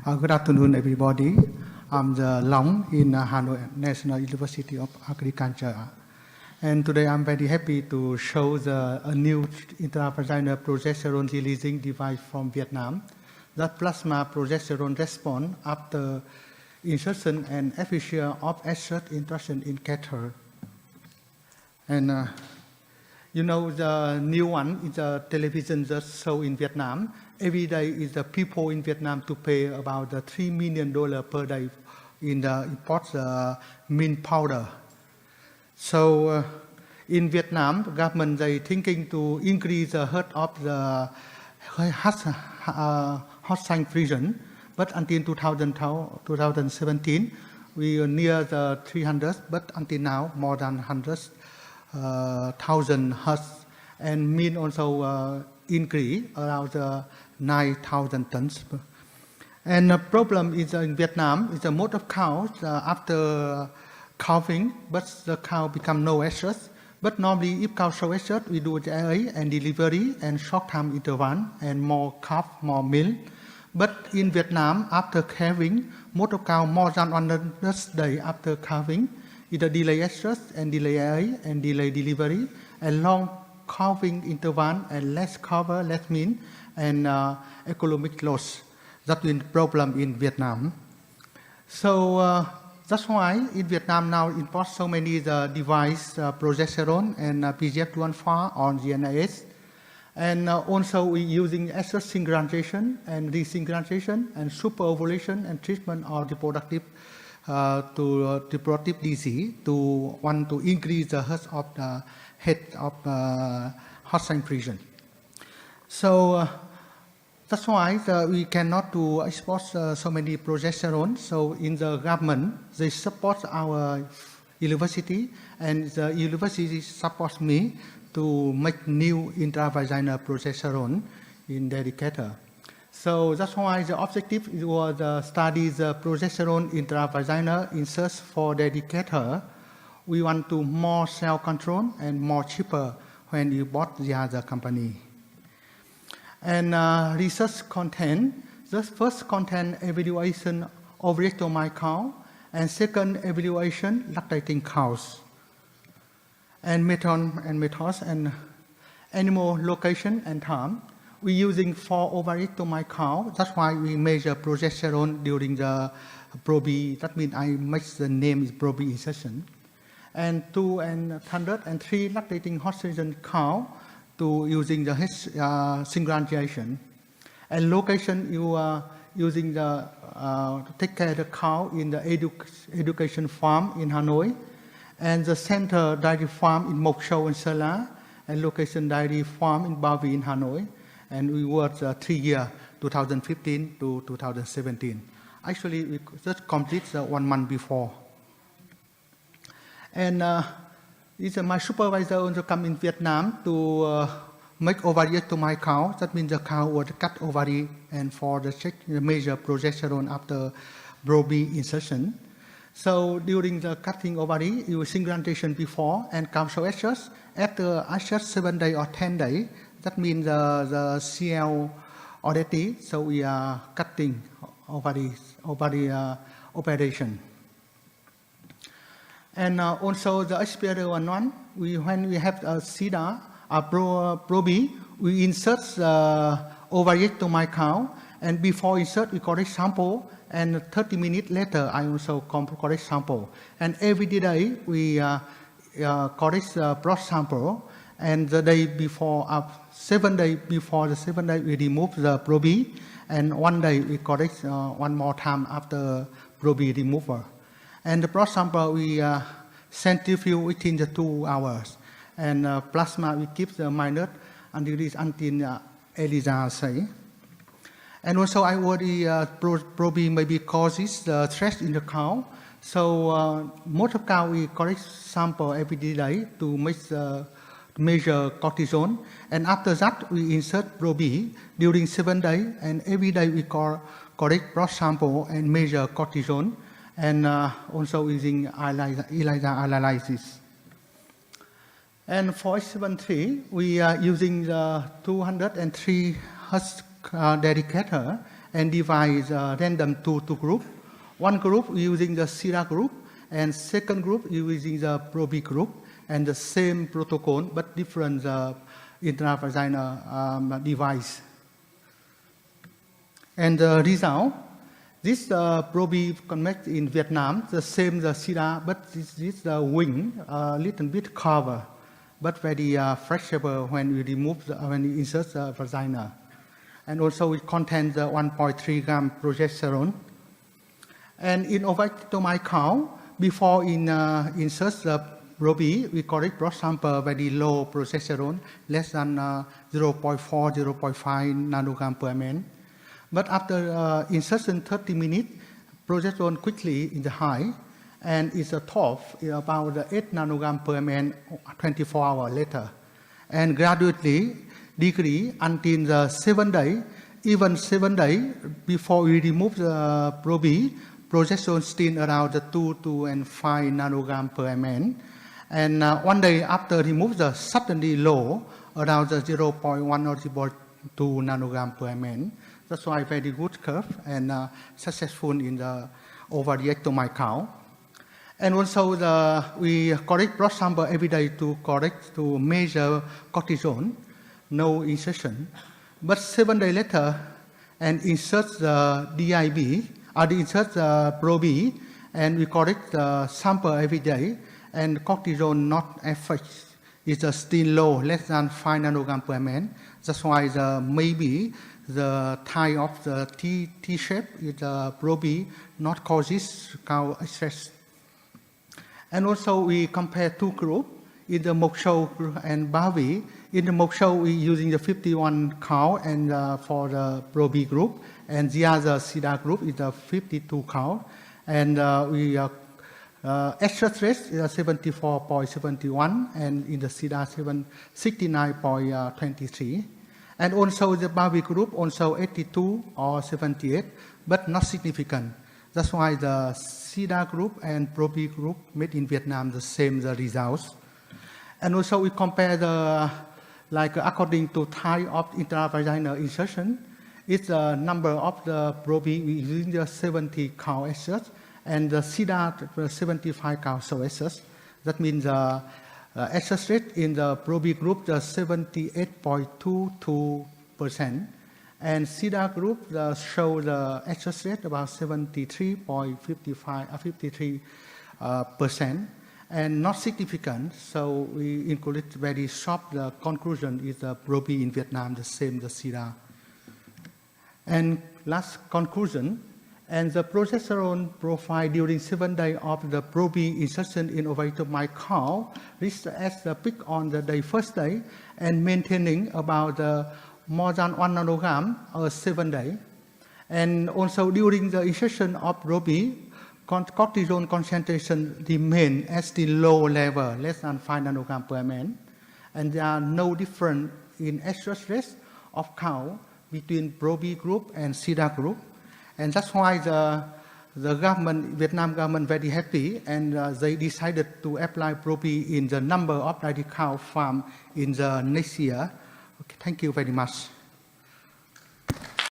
Good afternoon, everybody. I'm Long in Hanoi National University of Agriculture. And today I'm very happy to show a new intravaginal progesterone-releasing device from Vietnam. That plasma progesterone response after insertion and efficacy of ESTRUS induction in catheter. And you know, the new one is a television just show in Vietnam. Every day is the people in Vietnam to pay about $3 million per day in the import mint powder. So in Vietnam, the government they thinking to increase the herd of the hot sign prison, but until 2017, we are near the 300, but until now more than 100,000 huts, and mean also increase around 9,000 tons. And the problem is in Vietnam is the most of cows after calving, but the cow become no estrus. But normally if cow show estrus, we do the AA and delivery and short time interval and more calf, more milk. But in Vietnam, after calving, most of cow more than 100 days after calving, either delay estrus and delay AA and delay delivery and long calving interval and less cover, less mean, and economic loss. That's been the problem in Vietnam. So that's why in Vietnam now import so many device progesterone and PGF-214 on GNAS. And also we using estrus synchronization and resynchronization and superovulation and treatment of reproductive reproductive disease to want to increase the head of hot sign prison. So that's why we cannot do export so many progesterone. So in the government, they support our university, and the university supports me to make new intravaginal progesterone in dedicator. So that's why the objective was study the progesterone intravaginal inserts for dedicator. We want to more cell control and more cheaper when you bought the other company. And research content, the first content evaluation ovariectomy cow, and second evaluation lactating cows. And methods and animal location and time. We're using 4 ovariectomy cow. That's why we measure progesterone during the PROB. That means I make the name is PROB insertion. And 203 lactating horizon cow to using the synchronization. And location you are using the to take care of the cow in the education farm in Hanoi, and the center dairy farm in Mộc Châu and Sala, and location dairy farm in Ba Vi in Hanoi. And we worked 3 years, 2015 to 2017. Actually, we just complete 1 month before. And my supervisor also come in Vietnam to make ovariectomy cow. That means the cow was cut ovary and for the check measure progesterone after PROB insertion. So during the cutting ovary, you synchronization before and cow show estrus. After estrus 7 days or 10 days, that means the CL already. So we are cutting ovary operation. And also the HPR11, when we have a SIDA, PROB, we insert ovariectomy cow, and before insert we collect sample, and 30 minutes later I also collect sample. And every day we collect blood sample, and the day before, 7 days before the 7 days we remove the PROB, and 1 day we collect 1 more time after PROB removal. And the blood sample we centrifuge within the 2 hours. And plasma we keep the minus until ELISA say. And also I already PROB maybe causes the stress in the cow. So most of cow we collect sample every day to measure cortisone. And after that we insert PROB during 7 days, and every day we collect blood sample and measure cortisone, and also using ELISA analysis. And for H73, we are using the 203 Hz dedicator and divide random two groups. One group using the SIDA group, and second group using the PROB group, and the same protocol but different intravaginal device. And the result, this PROB connect in Vietnam, the same the SIDA, but this wing a little bit cover, but very flexible when we remove when we insert the vagina. And also it contains 1.3 gram progesterone. And in ovarectomy count, before insert the PROB, we correct blood sample very low progesterone, less than 0.4, 0.5 nanogram per ml. But after insertion 30 minutes, progesterone quickly in the high, and it's a top about 8 nanogram per ml 24 hours later. And gradually decrease until the 7 day, even 7 days before we remove the PROB, progesterone still around the 2 and 5 nanogram per ml. And 1 day after remove the suddenly low, around the 0.1 or 0.2 nanogram per ml. That's why very good curve and successful in the ovariectomy count. And also we correct blood sample every day to measure cortisone, no insertion. But 7 days later, and insert the DIB, insert the PROB, and we correct the sample every day, and cortisone not effect is still low, less than 5 nanogram per ml. That's why maybe the type of the T shape is the PROB not causes cow stress. And also we compare two groups, in the Moksho and Bavi. In the Moksho we using the 51 cow and for the PROB group, and the other SIDA group is the 52 cow. And we ESTRUS rate is 74.71, and in the SIDA 69.23. And also the Bavi group also 82 or 78, but not significant. That's why the SIDA group and PROB group made in Vietnam the same the results. And also we compare the, like according to type of intravaginal insertion, it's the number of the PROB using the 70 cow ESTRUS, and the SIDA 75 cow ESTRUS. That means the ESTRUS rate in the PROB group the 78.22%, and SIDA group show the ESTRUS rate about 73.53%, and not significant. So we included very short. The conclusion is the PROB in Vietnam the same the SIDA. And last conclusion. And the progesterone profile during 7 days of the PROB insertion in ovariectomy cow reached as the peak on the first day, and maintaining about more than 1 nanogram 7 days. And also during the insertion of PROB, cortisone concentration remained at still low level, less than 5 nanogram per ml. And there are no difference in ESTRUS rate of cow between PROB group and SIDA group. And that's why the government, Vietnam government, very happy, and they decided to apply PROB in the number of dairy cow farm in the next year. Okay, thank you very much.